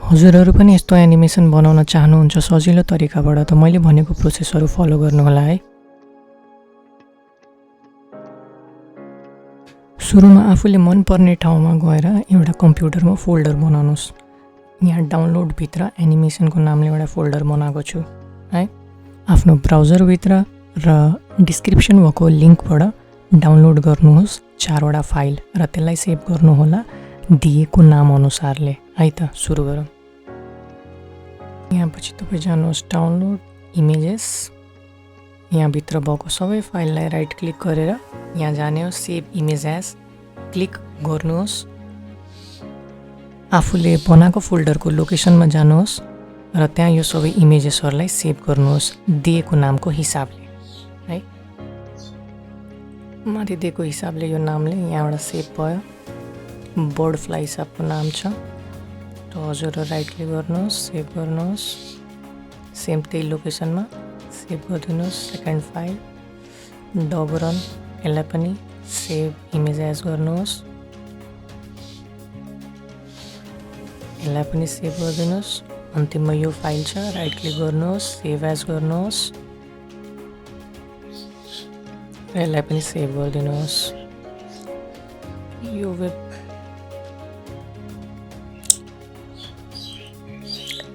हजुरहरू पनि यस्तो एनिमेसन बनाउन चाहनुहुन्छ सजिलो तरिकाबाट त मैले भनेको प्रोसेसहरू फलो गर्नु होला है। सुरुमा आफूले मन पर्ने ठाउँमा गएर एउटा कम्प्युटरमा फोल्डर बनाउनुहोस्। यहाँ डाउनलोडभित्र एनिमेसनको नामले एउटा फोल्डर बनाएको छु है। आफ्नो ब्राउजरभित्र र डिस्क्रिप्सन भएको लिङ्कबाट डाउनलोड गर्नुहोस् 4वटा फाइल र त्यसलाई सेभ गर्नुहोला दिएको नाम अनुसारले है त। सुरु गरौँ। यहाँ पछि तपाईँ जानुहोस् डाउनलोड इमेजेस। यहाँ भित्र भएको सबै फाइललाई राइट क्लिक गरेर यहाँ जाने हो सेभ इमेज एज क्लिक गर्नुहोस्। आफूले बनाएको फोल्डरको लोकेसनमा जानुहोस् र त्यहाँ यो सबै इमेजेसहरूलाई सेभ गर्नुहोस् दिएको नामको हिसाबले है। माथि दिएको हिसाबले यो नामले यहाँबाट सेभ भयो। बर्ड फ्लाई हिसाबको नाम छ। हजुर राइट क्लिक गर्नुहोस् सेभ गर्नुहोस्। सेम त्यही लोकेसनमा सेभ गरिदिनुहोस्। सेकेन्ड फाइल डग रन यसलाई पनि सेभ इमेज एज गर्नुहोस्। यसलाई पनि सेभ गरिदिनुहोस्। अन्तिममा यो फाइल छ राइट क्लिक गर्नुहोस् सेभ एज गर्नुहोस् र यसलाई पनि सेभ गरिदिनुहोस्। यो वेब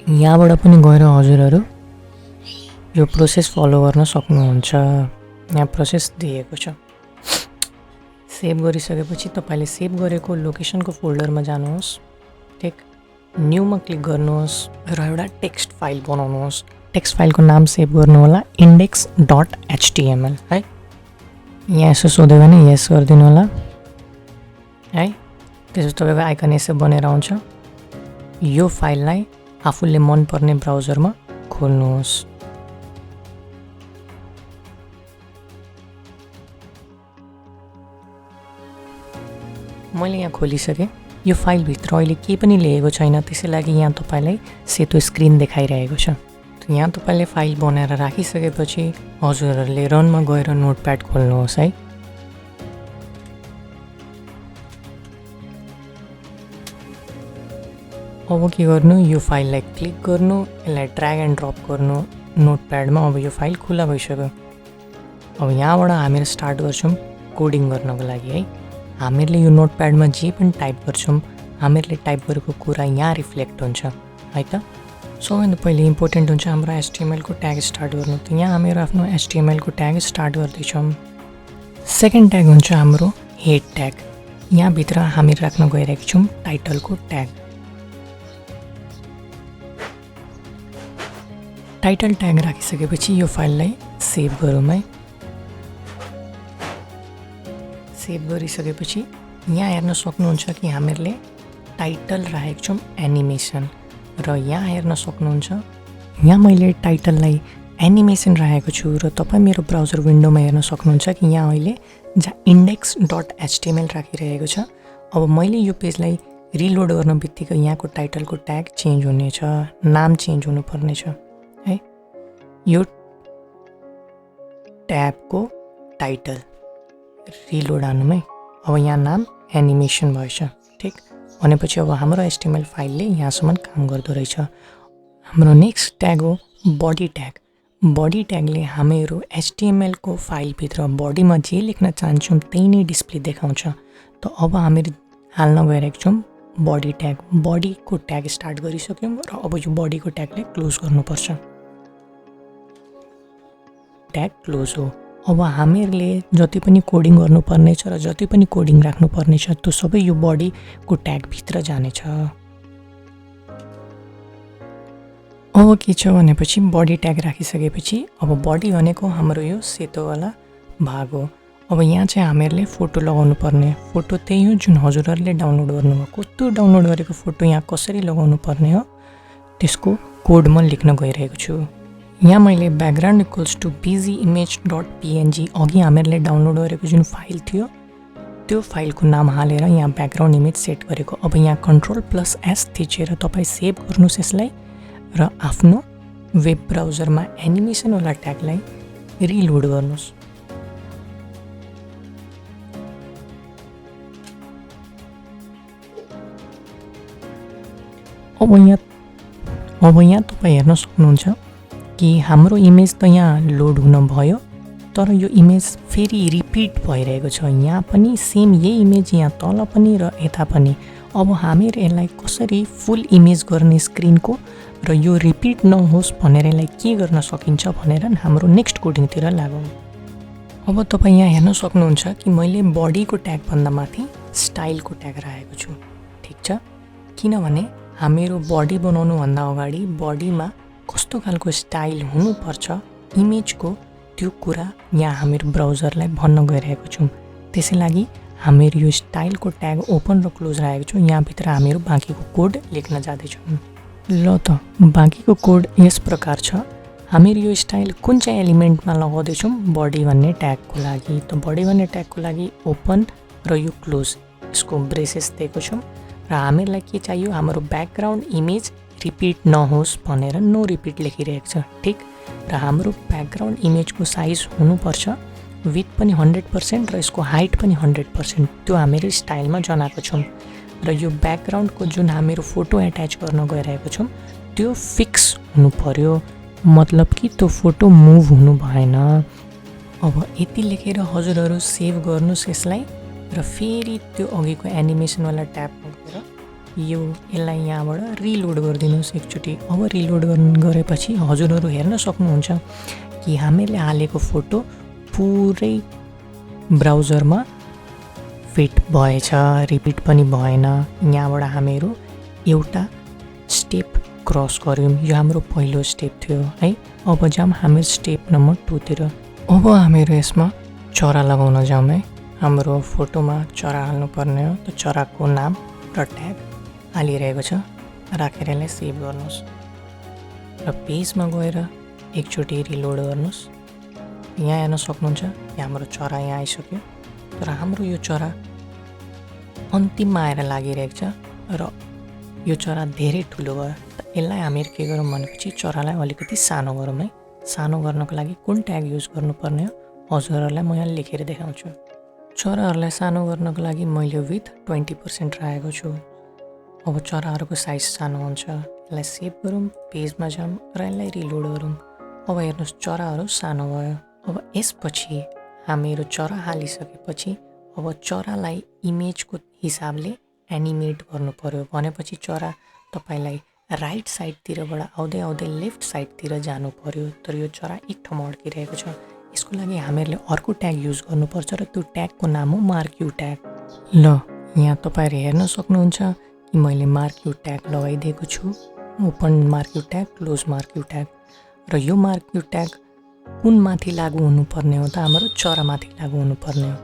यहाँबाट पनि गएर हजुरहरू यो प्रोसेस फलो गर्न सक्नुहुन्छ। यहाँ प्रोसेस दिएको छ। सेभ गरिसकेपछि तपाईँले सेभ गरेको लोकेसनको फोल्डरमा जानुहोस्। ठिक न्यूमा क्लिक गर्नुहोस् र एउटा टेक्स्ट फाइल बनाउनुहोस्। टेक्स्ट फाइलको नाम सेभ गर्नु होला index.html है। यहाँ यसो सोध्यो भने यस गरिदिनु होला है। त्यसपछि तपाईँको आइकन यसो बनेर आउँछ। यो फाइललाई आफूले मन पर्ने ब्राउजरमा खोल्नुहोस्। मैले यहाँ खोलिसकेँ। यो फाइलभित्र अहिले केही पनि लेखेको छैन, त्यसै लागि यहाँ तपाईँलाई सेतो स्क्रिन देखाइरहेको छ। यहाँ तपाईँले फाइल बनाएर राखिसकेपछि हजुरहरूले रनमा गएर नोटप्याड खोल्नुहोस् है। अब के गर्नु, यो फाइललाई क्लिक गर्नु, यसलाई ड्र्याग एन्ड ड्रप गर्नु नोटप्याडमा। अब यो फाइल खुला भइसक्यो। अब यहाँबाट हामीहरू स्टार्ट गर्छौँ कोडिङ गर्नको लागि है। हामीहरूले यो नोटप्याडमा जे पनि टाइप गर्छौँ हामीहरूले टाइप गरेको कुरा यहाँ रिफ्लेक्ट हुन्छ है त। सबैभन्दा पहिले इम्पोर्टेन्ट हुन्छ हाम्रो HTML को ट्याग स्टार्ट गर्नु। त यहाँ हामीहरू आफ्नो HTML को ट्याग स्टार्ट गर्दैछौँ। सेकेन्ड ट्याग हुन्छ हाम्रो हेड ट्याग। यहाँभित्र हामी राख्न गइरहेको छौँ टाइटलको ट्याग। टाइटल ट्याग राखिसकेपछि यो फाइललाई सेभ गरौँ है। सेभ गरिसकेपछि यहाँ हेर्न सक्नुहुन्छ कि हामीहरूले टाइटल राखेको छौँ एनिमेसन र यहाँ हेर्न सक्नुहुन्छ यहाँ मैले टाइटललाई एनिमेसन राखेको छु र तपाईँ मेरो ब्राउजर विन्डोमा हेर्न सक्नुहुन्छ कि यहाँ अहिले जहाँ index.html राखिरहेको छ। अब मैले यो पेजलाई रिलोड गर्न बित्तिकै यहाँको टाइटलको ट्याग चेन्ज हुनेछ, नाम चेन्ज हुनुपर्नेछ है। यो ट्याबको टाइटल रिलोड हान्नुमै अब यहाँ नाम एनिमेसन भएछ। ठिक भनेपछि अब हाम्रो HTML फाइलले यहाँसम्म काम गर्दो रहेछ। हाम्रो नेक्स्ट ट्याग हो बडी ट्याग। बडी ट्यागले हामीहरू HTML को फाइलभित्र बडीमा जे लेख्न चाहन्छौँ त्यही नै डिस्प्ले देखाउँछ। त अब हामीहरू हाल्न गइरहेको छौँ बडी ट्याग। बडीको ट्याग स्टार्ट गरिसक्यौँ र अब यो बडीको ट्यागलाई क्लोज गर्नुपर्छ। ट्याग क्लोज हो। अब हामीहरूले जति पनि कोडिङ गर्नुपर्ने छ र जति पनि कोडिङ राख्नुपर्ने छ त्यो सबै यो बडीको ट्यागभित्र जानेछ। अब के छ भनेपछि बडी ट्याग राखिसकेपछि अब बडी भनेको हाम्रो यो सेतोवाला भाग हो। अब यहाँ चाहिँ हामीहरूले फोटो लगाउनु पर्ने। फोटो त्यही हो जुन हजुरहरूले डाउनलोड गर्नुभएको। त्यो डाउनलोड गरेको फोटो यहाँ कसरी लगाउनु पर्ने हो त्यसको कोड म लेख्न गइरहेको छु। यहाँ मैले ब्याकग्राउन्ड इक्वल्स टु bgimage.png अघि हामीहरूले डाउनलोड गरेको जुन फाइल थियो त्यो फाइलको नाम हालेर यहाँ ब्याकग्राउन्ड इमेज सेट गरेको। अब यहाँ Ctrl+S थिचेर तपाईँ सेभ गर्नुहोस् यसलाई र आफ्नो वेब ब्राउजरमा एनिमेसनवाला ट्यागलाई रिलोड गर्नुहोस्। अब यहाँ अब यहाँ तपाईँ हेर्न सक्नुहुन्छ कि हाम्रो इमेज त यहाँ लोड हुन भयो, तर यो इमेज फेरि रिपिट भइरहेको छ। यहाँ पनि सेम यही इमेज यहाँ तल पनि र यता पनि। अब हामीहरू यसलाई कसरी फुल इमेज गर्ने स्क्रिनको र यो रिपिट नहोस् भनेर यसलाई के गर्न सकिन्छ भनेर हाम्रो नेक्स्ट कोडिङतिर लागौँ। अब तपाईँ यहाँ हेर्न सक्नुहुन्छ कि मैले बडीको ट्यागभन्दा माथि स्टाइलको ट्याग राखेको छु। ठिक छ, किनभने हामीहरू बडी बनाउनुभन्दा अगाडि बडीमा कस्तो खालको स्टाइल हुनुपर्छ इमेजको त्यो कुरा यहाँ हामीहरू ब्राउजरलाई भन्न गइरहेको छौँ। त्यसै लागि हामीहरू यो स्टाइलको ट्याग ओपन र क्लोज राखेको छौँ। यहाँभित्र हामीहरू बाँकीको कोड लेख्न जाँदैछौँ। ल त बाँकीको कोड यस प्रकार छ। हामीहरू यो स्टाइल कुन चाहिँ एलिमेन्टमा लगाउँदैछौँ? बडी भन्ने ट्यागको लागि। त बडी भन्ने ट्यागको लागि ओपन र यो क्लोज यसको ब्रेसेस दिएको छौँ र हामीहरूलाई के चाहियो? हाम्रो ब्याकग्राउन्ड इमेज रिपिट नहोस् भनेर नो रिपिट लेखिरहेको छ। ठिक, र हाम्रो ब्याकग्राउन्ड इमेजको साइज हुनुपर्छ विथ पनि 100% र यसको हाइट पनि 100%। त्यो हामीहरू स्टाइलमा जनाएको छौँ। र यो ब्याकग्राउन्डको जुन हामीहरू फोटो एट्याच गर्न गइरहेको छौँ त्यो फिक्स हुनु पर्यो, मतलब कि त्यो फोटो मुभ हुनु भएन। अब यति लेखेर हजुरहरू सेभ गर्नुहोस् यसलाई र फेरि त्यो अघिको एनिमेसनवाला ट्याबमा गएर यसलाई यहाँबाट रिलोड गरिदिनुहोस् एकचोटि। अब रिलोड गरेपछि हजुरहरू हेर्न सक्नुहुन्छ कि हामीहरूले हालेको फोटो पुरै ब्राउजरमा फिट भएछ, रिपिट पनि भएन। यहाँबाट हामीहरू एउटा स्टेप क्रस गऱ्यौँ। यो हाम्रो पहिलो स्टेप थियो है। अब जाऊँ हामी स्टेप नम्बर 2 तिर। अब हामीहरू यसमा चरा लगाउन जाऊँ है। हाम्रो फोटोमा चरा हाल्नुपर्ने हो। त चराको नाम र ट्याग हालिरहेको छ। राखेर यसलाई सेभ गर्नुहोस् र पेजमा गएर एकचोटि रिलोड गर्नुहोस्। यहाँ हेर्न सक्नुहुन्छ कि हाम्रो चरा यहाँ आइसक्यो। तर हाम्रो यो चरा अन्तिममा आएर लागिरहेको छ र यो चरा धेरै ठुलो भयो। त यसलाई हामीहरू के गरौँ भनेपछि चरालाई अलिकति सानो गरौँ है। सानो गर्नको लागि कुन ट्याग युज गर्नुपर्ने हो हजुरहरूलाई म यहाँ लेखेर देखाउँछु। चराहरूलाई सानो गर्नको लागि मैले विथ 20% राखेको छु। अब चराहरूको साइज सानो हुन्छ। यसलाई सेभ गरौँ, पेजमा जाऊँ र यसलाई रिलोड गरौँ। अब हेर्नुहोस् चराहरू सानो भयो। अब यसपछि हामीहरू चरा हालिसकेपछि अब चरालाई इमेजको हिसाबले एनिमेट गर्नु पर्यो। भनेपछि चरा तपाईँलाई राइट साइडतिरबाट आउँदै आउँदै लेफ्ट साइडतिर जानु पर्यो। तर यो चरा एक ठाउँमा अड्किरहेको छ। यसको लागि हामीहरूले अर्को ट्याग युज गर्नुपर्छ र त्यो ट्यागको नाम हो मार्क यू ट्याग। ल यहाँ तपाईँहरू हेर्न सक्नुहुन्छ कि मैले मार्क यू ट्याग लगाइदिएको छु। Open mark you tag, close mark you tag. र यो मार्क यू ट्याग कुन माथि लागु हुनुपर्ने हो त? हाम्रो चरामाथि लागु हुनुपर्ने हो।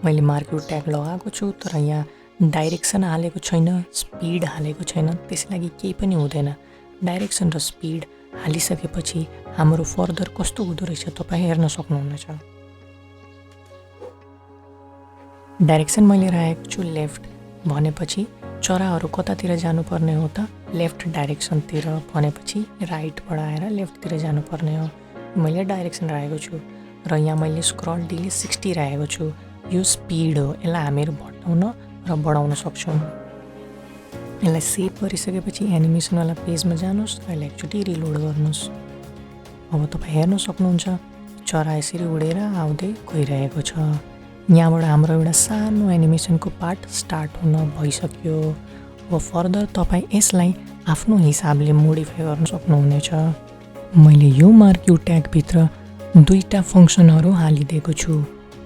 मैले मार्क यू ट्याग लगाएको छु तर यहाँ डाइरेक्सन हालेको छैन, स्पिड हालेको छैन। त्यस लागि केही पनि हुँदैन। डाइरेक्सन र स्पिड हालिसकेपछि हाम्रो फर्दर कस्तो हुँदो रहेछ तपाईँ हेर्न सक्नुहुनेछ। डाइरेक्सन मैले राखेको छु लेफ्ट, भनेपछि चराहरू कतातिर जानुपर्ने हो त? लेफ्ट डाइरेक्सनतिर। भनेपछि राइटबाट आएर लेफ्टतिर जानुपर्ने हो। मैले डाइरेक्सन राखेको छु र यहाँ मैले स्क्रल डिले 60 राखेको छु। यो स्पिड हो। यसलाई हामीहरू घटाउन र बढाउन सक्छौँ। यसलाई सेभ गरिसकेपछि एनिमेसनवाला पेजमा जानुहोस् र यसलाई एकचोटि रिलोड गर्नुहोस्। अब तपाईँ हेर्न सक्नुहुन्छ चरा यसरी उडेर आउँदै गइरहेको छ। यहाँबाट हाम्रो एउटा सानो एनिमेसनको पार्ट स्टार्ट हुन भइसक्यो। अब फर्दर तपाईँ यसलाई आफ्नो हिसाबले मोडिफाई गर्न सक्नुहुनेछ। मैले यो मार्क यू ट्यागभित्र दुईवटा फङ्सनहरू हालिदिएको छु।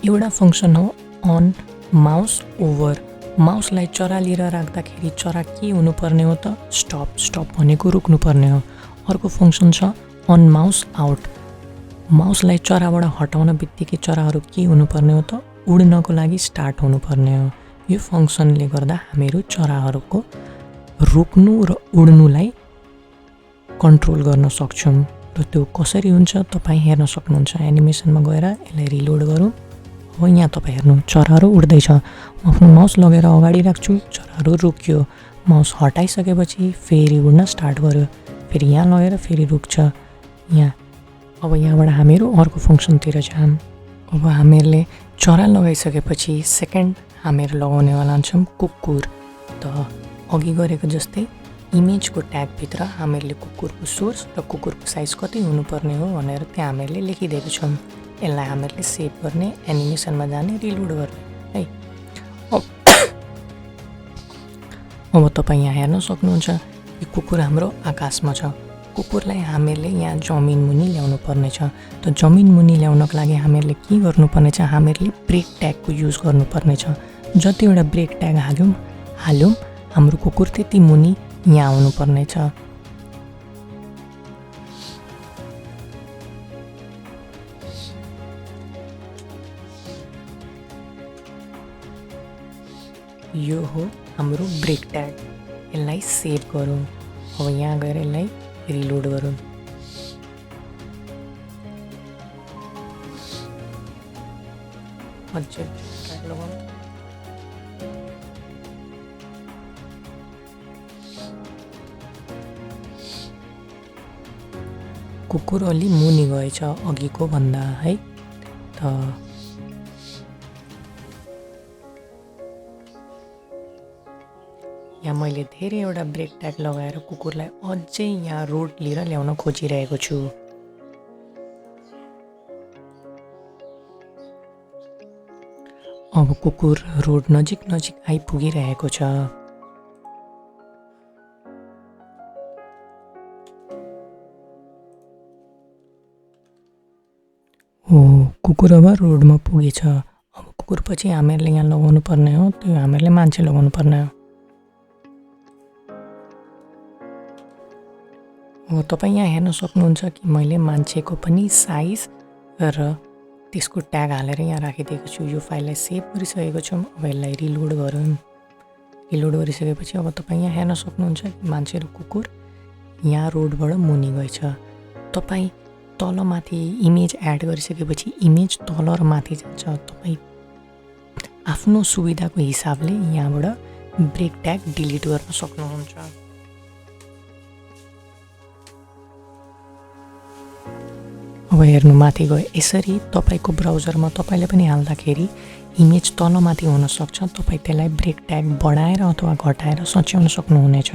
एउटा फङ्सन हो अन माउस ओभर। माउसलाई चरा लिएर राख्दाखेरि चरा के हुनुपर्ने हो त? स्टप। स्टप भनेको रोक्नुपर्ने हो। अर्को फङ्सन छ अन माउस आउट। माउसलाई चराबाट हटाउन बित्तिकै चराहरू के हुनुपर्ने हो त? उड्नको लागि स्टार्ट हुनुपर्ने हो। यो फङ्सनले गर्दा हामीहरू चराहरूको रोक्नु र उड्नुलाई कन्ट्रोल गर्न सक्छौँ। र त्यो कसरी हुन्छ तपाईँ हेर्न सक्नुहुन्छ। एनिमेसनमा गएर यसलाई रिलोड गरौँ। अब यहाँ तपाईँ हेर्नु चराहरू उड्दैछ। म आफ्नो माउस लगेर अगाडि राख्छु, चराहरू रोक्यो। माउस हटाइसकेपछि फेरि उड्न स्टार्ट गर्यो। फेरि यहाँ लगेर फेरि रुक्छ यहाँ। अब यहाँबाट हामीहरू अर्को फङ्सनतिर जाऊँ। अब हामीहरूले चरा लगाइसकेपछि सेकेन्ड हामीहरू लगाउनेवाला छौँ कुकुर। त अघि गरेको जस्तै इमेजको ट्यागभित्र हामीहरूले कुकुरको सोर्स र कुकुरको साइज कति हुनुपर्ने हो भनेर त्यहाँ हामीहरूले लेखिदिएको छौँ। यसलाई हामीहरूले सेभ गर्ने, एनिमेसनमा जाने, रिलोड गर्ने है। अब तपाईँ यहाँ हेर्न सक्नुहुन्छ कि कुकुर हाम्रो आकाशमा छ। कुकुरलाई हामीहरूले यहाँ जमिन मुनि ल्याउनु पर्नेछ। त जमिन मुनि ल्याउनको लागि हामीहरूले के गर्नुपर्ने छ, हामीहरूले ब्रेक ट्यागको युज गर्नुपर्नेछ। जतिवटा ब्रेक ट्याग हाल्यौँ हाम्रो कुकुर त्यति मुनि यहाँ आउनुपर्नेछ। यो हो हाम्रो ब्रेक ट्याग। यसलाई सेभ गरौँ। अब यहाँ गएर यसलाई रिलोड गरौँ। अझै ट्याग लगाउँ। कुकुर अलि मुनि गएछ अघिको भन्दा है। त यहाँ मैले धेरैवटा ब्रेक ट्याग लगाएर कुकुरलाई अझै यहाँ रोड लिएर ल्याउन खोजिरहेको छु। अब कुकुर रोड नजिक आइपुगिरहेको छ। कुकुर अब रोडमा पुगेछ। अब कुकुर पछि हामीहरूले यहाँ लगाउनु पर्ने हो, त्यो हामीहरूले मान्छे लगाउनु पर्ने हो। अब तपाईँ यहाँ हेर्न सक्नुहुन्छ कि मैले मान्छेको पनि साइज र त्यसको ट्याग हालेर यहाँ राखिदिएको छु। यो फाइललाई सेभ गरिसकेको छौँ। अब यसलाई रिलोड गरौँ। रिलोड गरिसकेपछि अब तपाईँ यहाँ हेर्न सक्नुहुन्छ कि मान्छे र कुकुर यहाँ रोडबाट मुनि गएछ। तपाईँ तलमाथि इमेज एड गरिसकेपछि इमेज तल र माथि जान्छ। तपाईँ आफ्नो सुविधाको हिसाबले यहाँबाट ब्रेक ट्याग डिलिट गर्न सक्नुहुन्छ। अब हेर्नु माथि गयो। यसरी तपाईँको ब्राउजरमा तपाईँले पनि हाल्दाखेरि इमेज तलमाथि हुनसक्छ। तपाईँ त्यसलाई ब्रेक ट्याग बढाएर अथवा घटाएर सच्याउन सक्नुहुनेछ।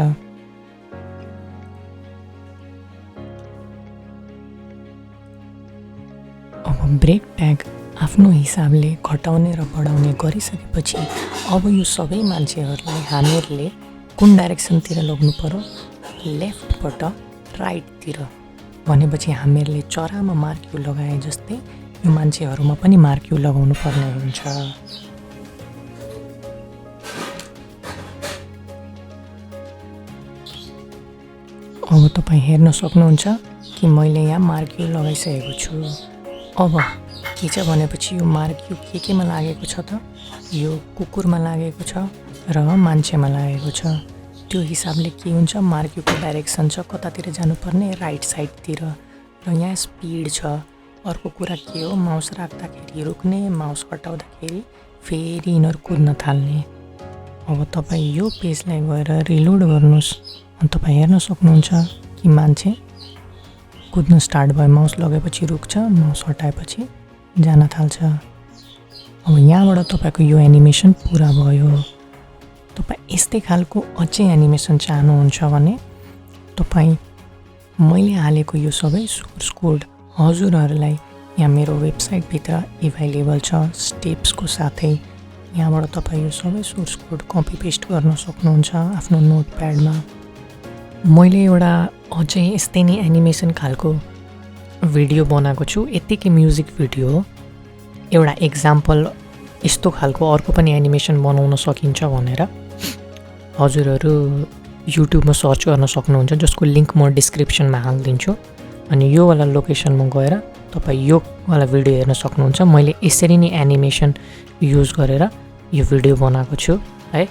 अब ब्रेक ट्याग आफ्नो हिसाबले घटाउने र बढाउने गरिसकेपछि अब यो सबै मान्छेहरूलाई हामीहरूले कुन डाइरेक्सनतिर लग्नु पर्यो, लेफ्टबाट राइटतिर। भनेपछि हामीहरूले चरामा मार्क्यु लगाए जस्तै यो मान्छेहरूमा पनि मार्क्यु लगाउनु पर्ने हुन्छ। अब तपाईँ हेर्न सक्नुहुन्छ कि मैले यहाँ मार्क्यु लगाइसकेको छु। अब के छ भनेपछि यो मार्क्यु केमा लागेको छ त, यो कुकुरमा लागेको छ र मान्छेमा लागेको छ। त्यो हिसाबले के हुन्छ, मार्क्युको डाइरेक्सन छ कतातिर जानुपर्ने, राइट साइडतिर। र यहाँ स्पिड छ। अर्को कुरा के हो, माउस राख्दाखेरि रोक्ने, माउस हटाउँदाखेरि फेरि यिनीहरू कुद्न थाल्ने। अब तपाईँ यो पेजलाई गएर रिलोड गर्नुहोस्। अनि तपाईँ हेर्न सक्नुहुन्छ कि मान्छे कुद्न स्टार्ट भयो। माउस लगेपछि रुक्छ, माउस हटाएपछि जान थाल्छ। अब यहाँबाट तपाईँको यो एनिमेसन पुरा भयो। तपाईँ यस्तै खालको अझै एनिमेसन चाहनुहुन्छ भने तपाईँ मैले हालेको यो सबै सोर्स कोड हजुरहरूलाई यहाँ मेरो वेबसाइटभित्र एभाइलेबल छ स्टेप्सको साथै। यहाँबाट तपाईँ यो सबै सोर्स कोड कपी पेस्ट गर्न सक्नुहुन्छ आफ्नो नोटप्याडमा। मैले एउटा अझै यस्तै नै एनिमेसन खालको भिडियो बनाएको छु। यत्तिकै म्युजिक भिडियो हो। एउटा एक्जाम्पल यस्तो खालको अर्को पनि एनिमेसन बनाउन सकिन्छ भनेर हजुरहरू युट्युबमा सर्च गर्न सक्नुहुन्छ, जसको लिङ्क म डिस्क्रिप्सनमा हालिदिन्छु। अनि यो वाला लोकेसनमा गएर तपाईँ यो वाला भिडियो हेर्न सक्नुहुन्छ। मैले यसरी नै एनिमेसन युज गरेर यो भिडियो बनाएको छु है।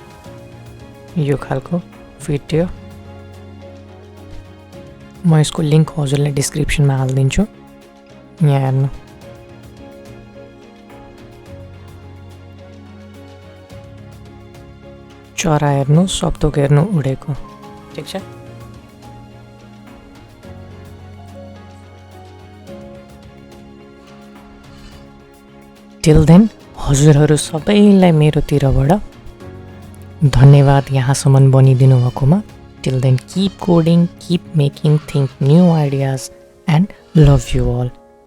यो खालको भिडियो म यसको लिङ्क हजुरलाई डिस्क्रिप्सनमा हालिदिन्छु। यहाँ हेर्नु। चरा हेर्नु, सप्तोक हेर्नु उडेको। ठिक छ। टिल देन हजुरहरू सबैलाई मेरोतिरबाट धन्यवाद यहाँसम्म बनिदिनु भएकोमा। Till then, keep coding, keep making, think new ideas, and love you all.